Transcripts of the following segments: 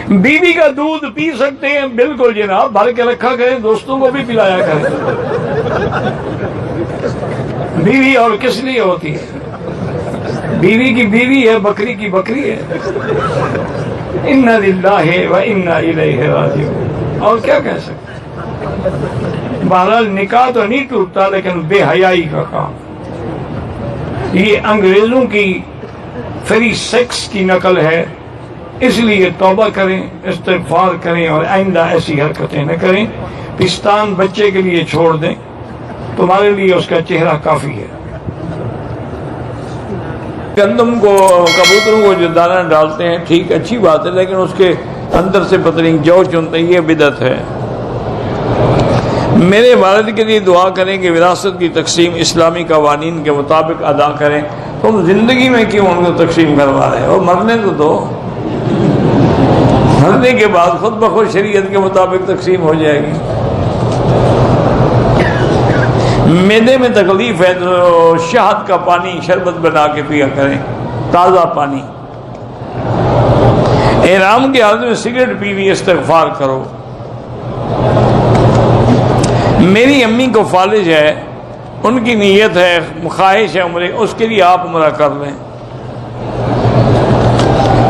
بیوی کا دودھ پی سکتے ہیں بالکل جناب، بھر کے رکھا کریں، دوستوں کو بھی پلایا کریں۔ بیوی اور کس لیے ہوتی ہے؟ بیوی کی بیوی ہے، بکری کی بکری ہے۔ انا للہ و انا الیہ راجعون، اور کیا کہہ سکتے؟ بہرحال نکاح تو نہیں ٹوٹتا، لیکن بے حیائی کا کام، یہ انگریزوں کی فری سیکس کی نقل ہے، اس لیے توبہ کریں، استغفار کریں اور آئندہ ایسی حرکتیں نہ کریں۔ پستان بچے کے لیے چھوڑ دیں، تمہارے لیے اس کا چہرہ کافی ہے۔ گندم کو کبوتروں کو جو دانہ ڈالتے ہیں ٹھیک اچھی بات ہے، لیکن اس کے اندر سے پتہ نہیں جو چنتے یہ بدعت ہے۔ میرے والد کے لیے دعا کریں کہ وراثت کی تقسیم اسلامی قوانین کے مطابق ادا کریں۔ تم زندگی میں کیوں ان کو تقسیم کروا رہے ہو؟ مرنے تو دو، مرنے کے بعد خود بخود شریعت کے مطابق تقسیم ہو جائے گی۔ معدے میں تکلیف ہے تو شہد کا پانی شربت بنا کے پیا کریں، تازہ پانی۔ احرام کے حالت میں سگریٹ پیوی استغفار کرو۔ میری امی کو فالج ہے، ان کی نیت ہے، خواہش ہے عمرے، اس کے لیے آپ عمرہ کر لیں۔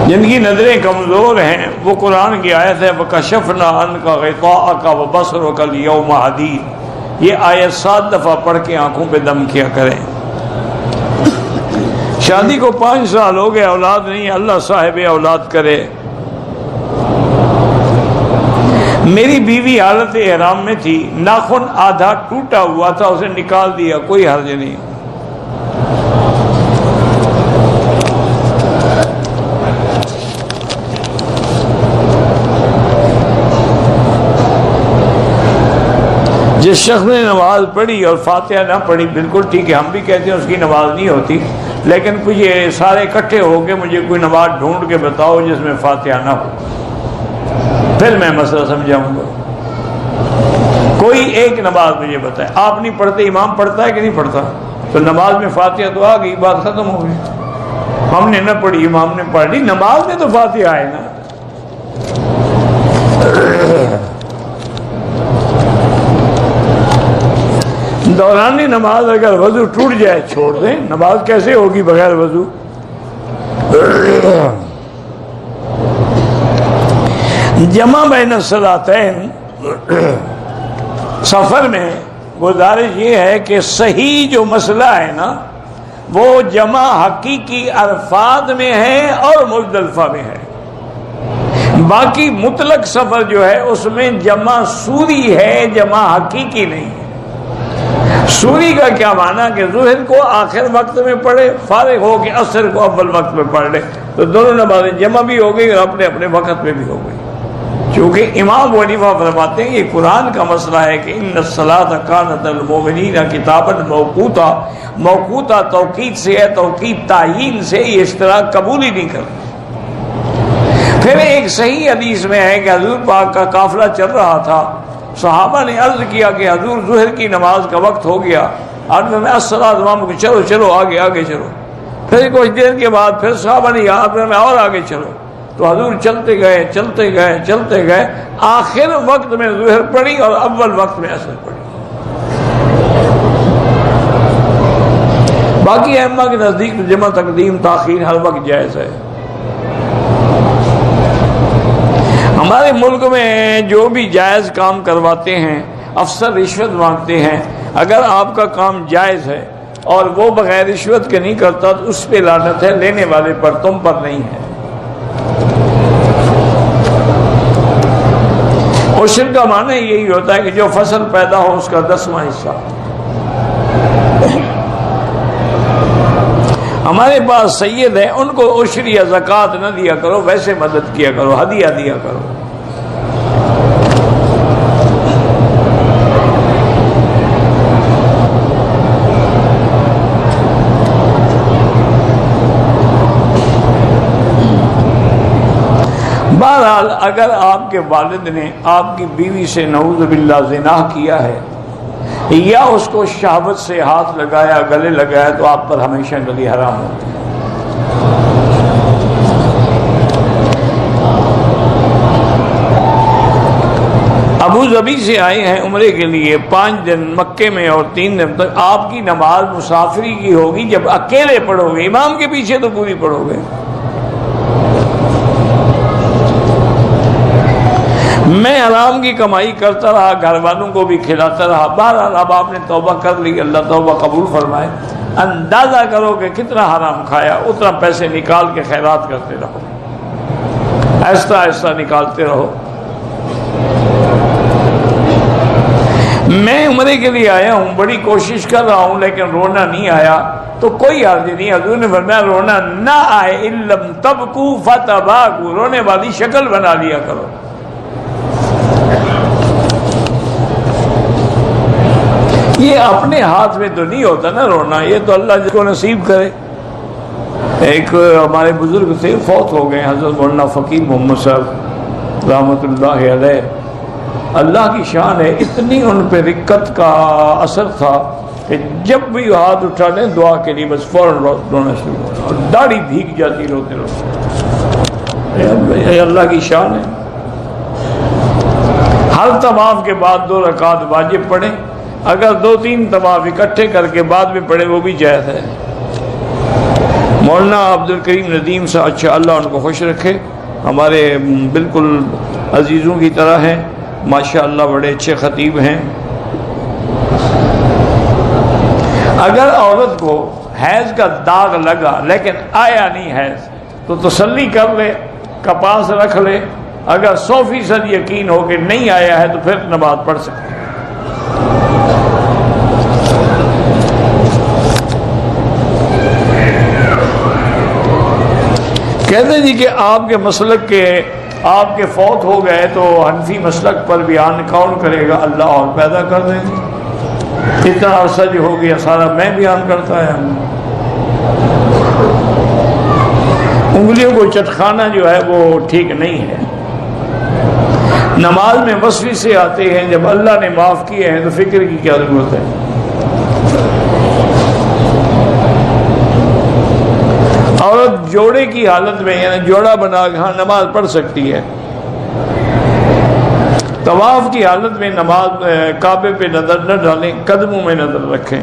جن کی نظریں کمزور ہیں وہ قرآن کی آیت ہے وَكَشَفْنَا عَنْكَ غِطَاءَكَ وَبَصَرُكَ الْيَوْمَ حَدِيدٌ، یہ آیت 7 دفعہ پڑھ کے آنکھوں پہ دم کیا کریں۔ شادی کو 5 سال ہو گئے، اولاد نہیں، اللہ صاحب اولاد کرے۔ میری بیوی حالت احرام میں تھی، ناخن آدھا ٹوٹا ہوا تھا، اسے نکال دیا، کوئی حرج نہیں۔ جس شخص نے نماز پڑھی اور فاتحہ نہ پڑھی بالکل ٹھیک ہے، ہم بھی کہتے ہیں اس کی نماز نہیں ہوتی، لیکن کچھ یہ سارے اکٹھے ہو کے مجھے کوئی نماز ڈھونڈ کے بتاؤ جس میں فاتحہ نہ ہو، پھر میں مسئلہ سمجھاؤں گا۔ کوئی ایک نماز مجھے بتائے، آپ نہیں پڑھتے، امام پڑھتا ہے کہ نہیں پڑھتا؟ تو نماز میں فاتحہ تو آ گئی، بات ختم ہو گئی۔ ہم نے نہ پڑھی، امام نے پڑھ لی، نماز میں تو فاتحہ ہے نا۔ دوران نماز اگر وضو ٹوٹ جائے چھوڑ دیں، نماز کیسے ہوگی بغیر وضو؟ جمع بین الصلاتین سفر میں گزارش یہ ہے کہ صحیح جو مسئلہ ہے نا وہ جمع حقیقی عرفات میں ہے اور مزدلفہ میں ہے۔ باقی مطلق سفر جو ہے اس میں جمع سوری ہے، جمع حقیقی نہیں ہے۔ سوری کا کیا معنی کہ ظہر کو آخر وقت میں پڑھے، فارغ ہو کے عصر کو اول وقت میں پڑھ لے، تو دونوں نمازیں جمع بھی ہو گئی اور اپنے اپنے وقت میں بھی ہو گئی۔ چونکہ امام ابو حنیفہ فرماتے ہیں یہ قرآن کا مسئلہ ہے کہ ان الصلاۃ کانت المؤمنین کتابا موقوتا، موقوتا توقیت سے ہے، توقیت تعیین سے، یہ اشتراک قبول ہی نہیں کرتے۔ پھر ایک صحیح حدیث میں ہے کہ حضور پاک کا قافلہ چل رہا تھا، صحابہ نے عرض کیا کہ حضور ظہر کی نماز کا وقت ہو گیا، آپ نے الصلاۃ امام کو چلو چلو آگے آگے چلو۔ پھر کچھ دیر کے بعد پھر صحابہ نے کہا آپ نے اور آگے چلو، تو حضور چلتے گئے چلتے گئے چلتے گئے، آخر وقت میں ظہر پڑھی اور اول وقت میں عصر پڑھی۔ باقی ائمہ کے نزدیک جمع تقدیم تاخیر ہر وقت جائز ہے۔ ہمارے ملک میں جو بھی جائز کام کرواتے ہیں افسر رشوت مانگتے ہیں، اگر آپ کا کام جائز ہے اور وہ بغیر رشوت کے نہیں کرتا تو اس پہ لعنت ہے، لینے والے پر، تم پر نہیں ہے۔ عشر کا معنی یہی ہوتا ہے کہ جو فصل پیدا ہو اس کا 10واں حصہ۔ ہمارے پاس سید ہیں، ان کو عشر یا زکوٰۃ نہ دیا کرو، ویسے مدد کیا کرو، ہدیہ دیا کرو۔ بہرحال اگر آپ کے والد نے آپ کی بیوی سے نعوذ باللہ زنا کیا ہے یا اس کو شہوت سے ہاتھ لگایا، گلے لگایا، تو آپ پر ہمیشہ گلی حرام ہوتی ہے۔ ظبی سے آئے ہیں عمرے کے لیے، 5 دن مکے میں اور 3 دن تک آپ کی نماز مسافری کی ہوگی جب اکیلے پڑھو گے، امام کے پیچھے تو پوری پڑھو گے۔ میں حرام کی کمائی کرتا رہا، گھر والوں کو بھی کھلاتا رہا، بہرحال اب آپ نے توبہ کر لی، اللہ توبہ قبول فرمائے۔ اندازہ کرو کہ کتنا حرام کھایا، اتنا پیسے نکال کے خیرات کرتے رہو، آہستہ آہستہ نکالتے رہو۔ میں عمرے کے لیے آیا ہوں، بڑی کوشش کر رہا ہوں لیکن رونا نہیں آیا، تو کوئی حرج نہیں۔ حضور نے فرمایا رونا نہ آئے اِلَّمْ تَبْكُوا فَتَبَاكُوا، رونے والی شکل بنا لیا کرو۔ یہ اپنے ہاتھ میں تو نہیں ہوتا نا رونا، یہ تو اللہ جس کو نصیب کرے۔ ایک ہمارے بزرگ تھے، فوت ہو گئے، حضرت مولانا فقیر محمد صاحب رحمۃ اللہ علیہ۔ اللہ کی شان ہے، اتنی ان پہ رقت کا اثر تھا کہ جب بھی ہاتھ اٹھا لیں دعا کے لیے بس فوراً رونا شروع ہونا، اور داڑھی بھیگ جاتی روتے روتے۔ یہ اللہ کی شان ہے۔ ہر طواف کے بعد 2 رکعت واجب پڑھیں، اگر 2-3 طواف اکٹھے کر کے بعد میں پڑھے وہ بھی جائز ہے۔ مولانا عبد الکریم ندیم سے اچھا اللہ ان کو خوش رکھے، ہمارے بالکل عزیزوں کی طرح ہیں، ماشاءاللہ بڑے اچھے خطیب ہیں۔ اگر عورت کو حیض کا داغ لگا لیکن آیا نہیں حیض تو تسلی کر لے، کپاس رکھ لے، اگر 100% یقین ہو کہ نہیں آیا ہے تو پھر نماز پڑھ سکتے۔ کہتے ہیں جی کہ آپ کے مسلک کے آپ کے فوت ہو گئے تو حنفی مسلک پر بیان کون کرے گا؟ اللہ اور پیدا کر دیں گے۔ اتنا عرصہ جو ہو گیا سارا میں بیان کرتا ہے۔ انگلیوں کو چٹکانا جو ہے وہ ٹھیک نہیں ہے۔ نماز میں وسوسے آتے ہیں، جب اللہ نے معاف کیے ہیں تو فکر کی کیا ضرورت ہے؟ عورت جوڑے کی حالت میں یعنی جوڑا بنا کے نماز پڑھ سکتی ہے۔ طواف کی حالت میں نماز کعبے پہ نظر نہ ڈالیں، قدموں میں نظر رکھیں۔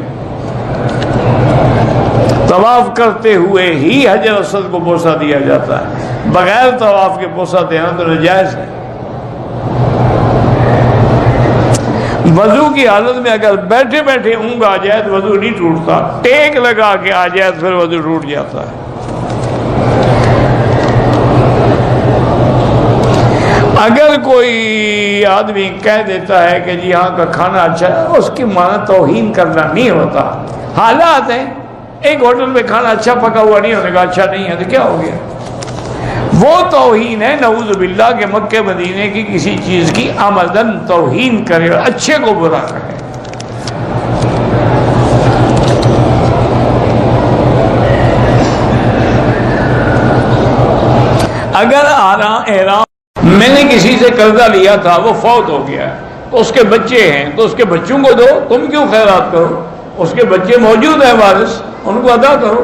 طواف کرتے ہوئے ہی حجر اسود کو بوسہ دیا جاتا ہے، بغیر طواف کے بوسہ دینا تو ناجائز ہے۔ وضو کی حالت میں اگر بیٹھے بیٹھے اونگ آ جائے تو وضو نہیں ٹوٹتا، ٹیک لگا کے آ جائے تو پھر وضو ٹوٹ جاتا ہے۔ اگر کوئی آدمی کہہ دیتا ہے کہ جی یہاں کا کھانا اچھا ہے، اس کی معنی توہین کرنا نہیں ہوتا۔ حالات ہیں، ایک ہوٹل میں کھانا اچھا پکا ہوا نہیں ہونے کا، اچھا نہیں ہے تو کیا ہو گیا؟ وہ توہین ہے نعوذ باللہ کہ مکہ مدینے کی کسی چیز کی عمدن توہین کرے اور اچھے کو برا کہے۔ اگر احرام میں نے کسی سے قرضہ لیا تھا، وہ فوت ہو گیا تو اس کے بچے ہیں تو اس کے بچوں کو دو، تم کیوں خیرات کرو؟ اس کے بچے موجود ہیں وارث، ان کو ادا کرو۔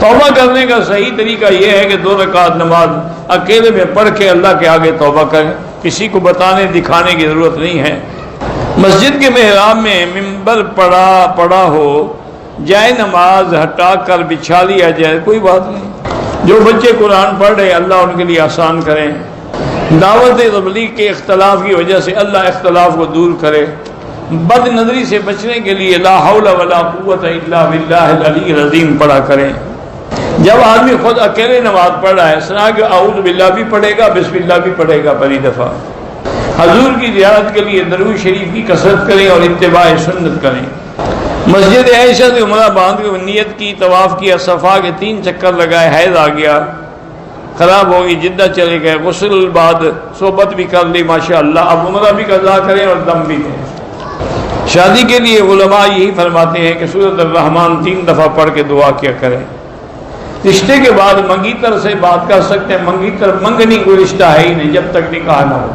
توبہ کرنے کا صحیح طریقہ یہ ہے کہ 2 رکعت نماز اکیلے میں پڑھ کے اللہ کے آگے توبہ کریں، کسی کو بتانے دکھانے کی ضرورت نہیں ہے۔ مسجد کے محراب میں منبر پڑا ہو، جائے نماز ہٹا کر بچھا لیا جائے، کوئی بات نہیں۔ جو بچے قرآن پڑھ رہے اللہ ان کے لیے آسان کریں۔ دعوت تبلیغ کے اختلاف کی وجہ سے اللہ اختلاف کو دور کرے۔ بد نظری سے بچنے کے لیے لا حول ولا قوت الا باللہ العلی العظیم پڑھا کریں۔ جب آدمی خود اکیلے نماز پڑھ رہا ہے، سنا کہ اعوذ باللہ بھی پڑھے گا، بسم اللہ بھی پڑھے گا پہلی دفعہ۔ حضور کی زیارت کے لیے درود شریف کی کثرت کریں اور اتباع سنت کریں۔ مسجد عائشہ سے عمرہ باندھ کے نیت کی، طواف کیا، صفا کے 3 چکر لگائے، حیض آ گیا، خراب ہو گئی، جدہ چلے گئے، غسل بعد صحبت بھی کر لی ماشاءاللہ، اب عمرہ بھی قضا کریں اور دم بھی دیں۔ شادی کے لیے علماء یہی فرماتے ہیں کہ سورۃ الرحمن 3 دفعہ پڑھ کے دعا کیا کریں۔ رشتے کے بعد منگیتر سے بات کر سکتے ہیں، منگیتر منگنی کوئی رشتہ ہے ہی نہیں جب تک نکاح نہ ہو۔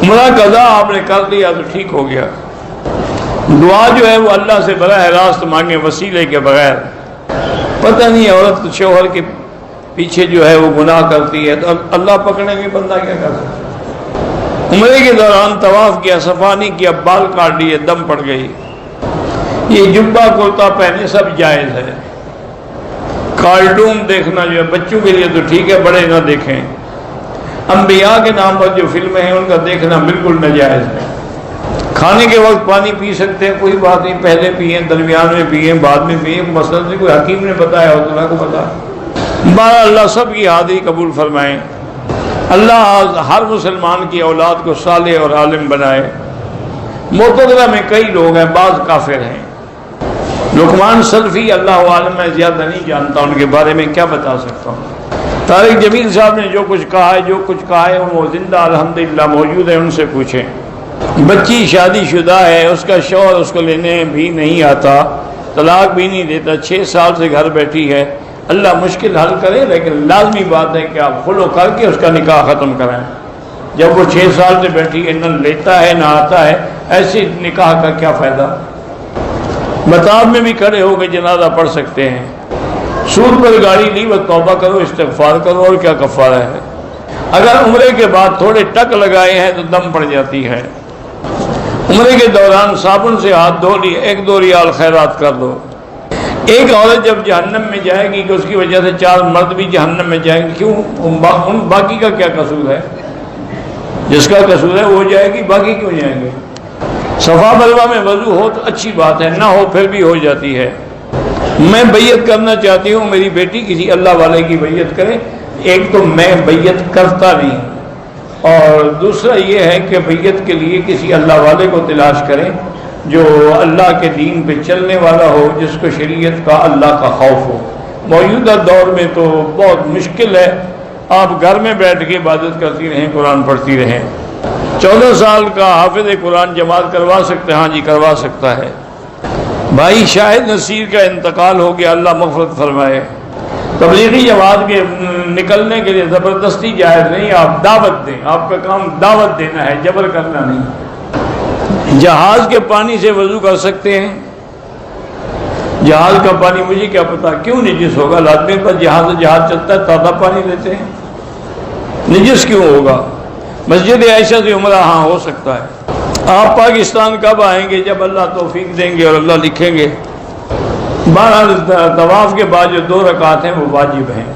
عمرہ قضا آپ نے کر لیا تو ٹھیک ہو گیا۔ دعا جو ہے وہ اللہ سے براہ راست مانگے وسیلے کے بغیر۔ پتہ نہیں عورت شوہر کے پیچھے جو ہے وہ گناہ کرتی ہے تو اللہ پکڑیں گے، بندہ کیا کر سکتا ہے؟ عمرے کے دوران طواف کیا، صفا نہیں کیا، بال کاٹ لیے، دم پڑ گئی، یہ جبہ کرتا پہنے سب جائز ہے۔ کارٹون دیکھنا جو ہے بچوں کے لیے تو ٹھیک ہے، بڑے نہ دیکھیں۔ انبیاء کے نام پر جو فلمیں ہیں ان کا دیکھنا بالکل ناجائز ہے۔ کھانے کے وقت پانی پی سکتے ہیں، کوئی بات نہیں، پہلے پئیں، درمیان میں پئیں، بعد میں پئیں، مثلا سے کوئی حکیم نے بتایا ہو تو میں کو بتا۔ بارہ اللہ سب کی حاضری قبول فرمائیں، اللہ ہر مسلمان کی اولاد کو صالح اور عالم بنائے۔ معتزلہ میں کئی لوگ ہیں، بعض کافر ہیں۔ لقمان سلفی اللہ عالم میں زیادہ نہیں جانتا، ان کے بارے میں کیا بتا سکتا ہوں۔ طارق جمیل صاحب نے جو کچھ کہا ہے وہ زندہ الحمدللہ موجود ہے، ان سے پوچھیں۔ بچی شادی شدہ ہے، اس کا شوہر اس کو لینے بھی نہیں آتا، طلاق بھی نہیں دیتا، 6 سال سے گھر بیٹھی ہے، اللہ مشکل حل کرے، لیکن لازمی بات ہے کہ آپ خلو کر کے اس کا نکاح ختم کرائیں۔ جب وہ 6 سال سے بیٹھی ہے، نہ لیتا ہے نہ آتا ہے، ایسے نکاح کا کیا فائدہ؟ مطاب میں بھی کھڑے ہو کے جنازہ پڑھ سکتے ہیں۔ سود پر گاڑی لی، وہ توبہ کرو، استغفار کرو، اور کیا کفارہ ہے۔ اگر عمرے کے بعد تھوڑے ٹک لگائے ہیں تو دم پڑ جاتی ہے۔ عمرے کے دوران صابن سے ہاتھ دھو لیے، 1-2 ریال خیرات کر دو۔ ایک عورت جب جہنم میں جائے گی کہ اس کی وجہ سے 4 مرد بھی جہنم میں جائیں گے، کیوں؟ ان باقی کا کیا قصور ہے؟ جس کا قصور ہے وہ جائے گی، باقی کیوں جائیں گے؟ صفا مروا میں وضو ہو تو اچھی بات ہے، نہ ہو پھر بھی ہو جاتی ہے۔ میں بیعت کرنا چاہتی ہوں، میری بیٹی کسی اللہ والے کی بیعت کرے۔ ایک تو میں بیعت کرتا نہیں، اور دوسرا یہ ہے کہ بیعت کے لیے کسی اللہ والے کو تلاش کریں جو اللہ کے دین پہ چلنے والا ہو، جس کو شریعت کا اللہ کا خوف ہو۔ موجودہ دور میں تو بہت مشکل ہے، آپ گھر میں بیٹھ کے عبادت کرتی رہیں، قرآن پڑھتی رہیں۔ 14 سال کا حافظ قرآن جماعت کروا سکتے ہیں؟ ہاں جی کروا سکتا ہے۔ بھائی شاہد نصیر کا انتقال ہو گیا، اللہ مغفرت فرمائے۔ تبلیغی جماعت کے نکلنے کے لیے زبردستی جائز نہیں، آپ دعوت دیں، آپ کا کام دعوت دینا ہے، جبر کرنا نہیں۔ جہاز کے پانی سے وضو کر سکتے ہیں؟ جہاز کا پانی مجھے کیا پتا کیوں نجس ہوگا، لازمی پر جہاز چلتا ہے تازہ پانی لیتے ہیں، نجس کیوں ہوگا؟ مسجد عائشہ سے عمرہ ہاں ہو سکتا ہے۔ آپ پاکستان کب آئیں گے؟ جب اللہ توفیق دیں گے اور اللہ لکھیں گے۔ بہرحال طواف کے بعد جو 2 رکعت ہیں وہ واجب ہیں۔